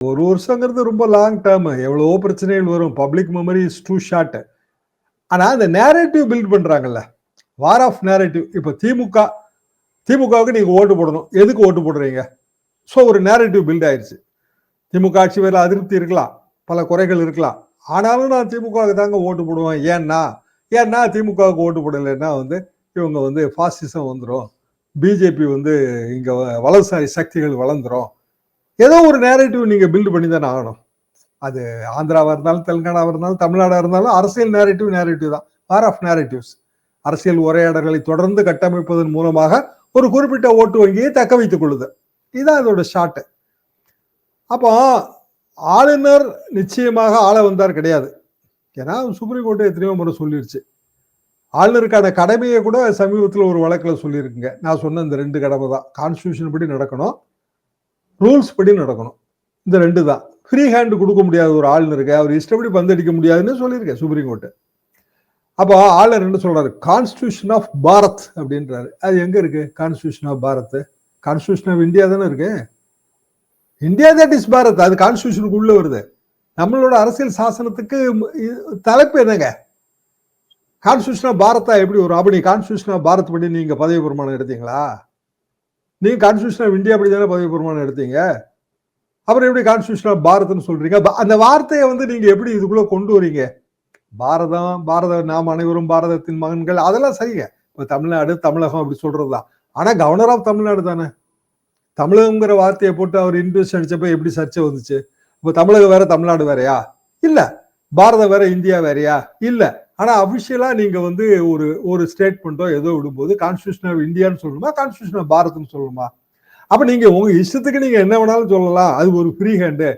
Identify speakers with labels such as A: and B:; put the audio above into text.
A: 1 வருஷங்கிறது ரொம்ப long term. எவ்வளவோ பிரச்சனைகள் வரும். Public memory is too short. ஆனா அந்த நேரேட்டிவ் பில்ட் பண்றாங்கல்ல. War of narrative. இப்ப திமுகவுக்கு நீங்க ஓட்டு போடணும். எதுக்கு ஓட்டு போடுறீங்க? சோ ஒரு நேரேட்டிவ் பில்ட் ஆயிருச்சு. திமுக ஆட்சி மேல அதிருப்தி இருக்கலாம். பல குறைகள் இருக்கலாம். ஆனாலும் நான் திமுகவுக்கு தாங்க ஓட்டு போடுவேன். ஏன்னா திமுகவுக்கு ஓட்டு போடலைன்னா இவங்க பாசிசம் வந்துரும். பிஜேபி இங்க வலதுசாரி சக்திகள் வளர்ந்துரும். ஏதோ ஒரு நேரேட்டிவ் நீங்க பில்ட் பண்ணி தானே ஆகணும். அது ஆந்திராவா இருந்தாலும், தெலுங்கானாவா இருந்தாலும், தமிழ்நாடா இருந்தாலும் அரசியல் நேரேட்டிவ் தான். War of narratives. அரசியல் உரையாடல்களை தொடர்ந்து கட்டமைப்பதன் மூலமாக ஒரு குறிப்பிட்ட ஓட்டு வங்கியை தக்க வைத்துக் கொள்ளுது. இதுதான் இதோட ஷார்ட். அப்போ ஆளுநர் நிச்சயமாக ஆள வந்தார் கிடையாது. ஏன்னா சுப்ரீம் கோர்ட் எத்தனையோ முறை சொல்லிருச்சு. ஆளுநருக்கான கடமையை கூட சமீபத்தில் ஒரு வழக்கில் சொல்லியிருக்குங்க. நான் சொன்ன இந்த 2 கடமை தான். கான்ஸ்டிடியூஷன் படி நடக்கணும், ரூல்ஸ் படி நடக்கணும். இந்த 2 தான். ஃப்ரீ ஹேண்ட் கொடுக்க முடியாது ஒரு ஆளுநருக்கு. அவர் இஷ்டப்படி பந்தடிக்க முடியாதுன்னு சொல்லியிருக்கேன் சுப்ரீம் கோர்ட். அப்போ ஆளுநர் என்ன சொல்றாரு? கான்ஸ்டிடியூஷன் ஆஃப் பாரத் அப்படின்றாரு. அது எங்க இருக்கு? Constitution of Bharat. Constitution of India தானே இருக்கு. India that is Bharat. அது கான்ஸ்டிடியூஷனுக்கு உள்ள வருது. நம்மளோட அரசியல் சாசனத்துக்கு தலைப்பு என்னங்க? கான்ஸ்டிடியூஷன் ஆஃப் பாரத்தா எப்படி வரும்? அப்படி கான்ஸ்டிடியூஷன் ஆஃப் பாரத் படி நீங்க பதவி பிரமாணம் எடுத்தீங்களா? நீங்க கான்ஸ்டிடியூஷன் ஆஃப் இந்தியா படி தானே பதவி பிரமாணம் எடுத்தீங்க. அப்புறம் எப்படி கான்ஸ்டிடியூஷன் ஆஃப் பாரத்னு சொல்றீங்க? அந்த வார்த்தையை நீங்க எப்படி இதுக்குள்ள கொண்டு வரீங்க? பாரத நாம் அனைவரும் பாரதத்தின் மகன்கள், அதெல்லாம் சரிங்க. இப்ப தமிழ்நாடு, தமிழகம் அப்படி சொல்றதுதான். ஆனா கவர்னர் ஆஃப் தமிழ்நாடு தானே. தமிழகம்ங்கிற வார்த்தையை போட்டு அவர் இன்ட்ரெஸ்ட் அடிச்சப்ப எப்படி சர்ச்சை வந்துச்சு? இப்ப தமிழகம் வேற தமிழ்நாடு வேறையா? இல்ல. பாரதம் வேற இந்தியா வேறையா? இல்ல. ஆனா அபிஷியலா நீங்க ஒரு ஸ்டேட்மெண்ட்டோ ஏதோ விடும்போது கான்ஸ்டிடியூஷன் ஆஃப் இந்தியான்னு சொல்லணுமா, கான்ஸ்டிடியூஷன் ஆஃப் பாரத்னு சொல்லணுமா? அப்ப நீங்க உங்க இஷ்டத்துக்கு நீங்க என்ன வேணாலும் சொல்லலாம். அது ஒரு ஃப்ரீ ஹேண்டு.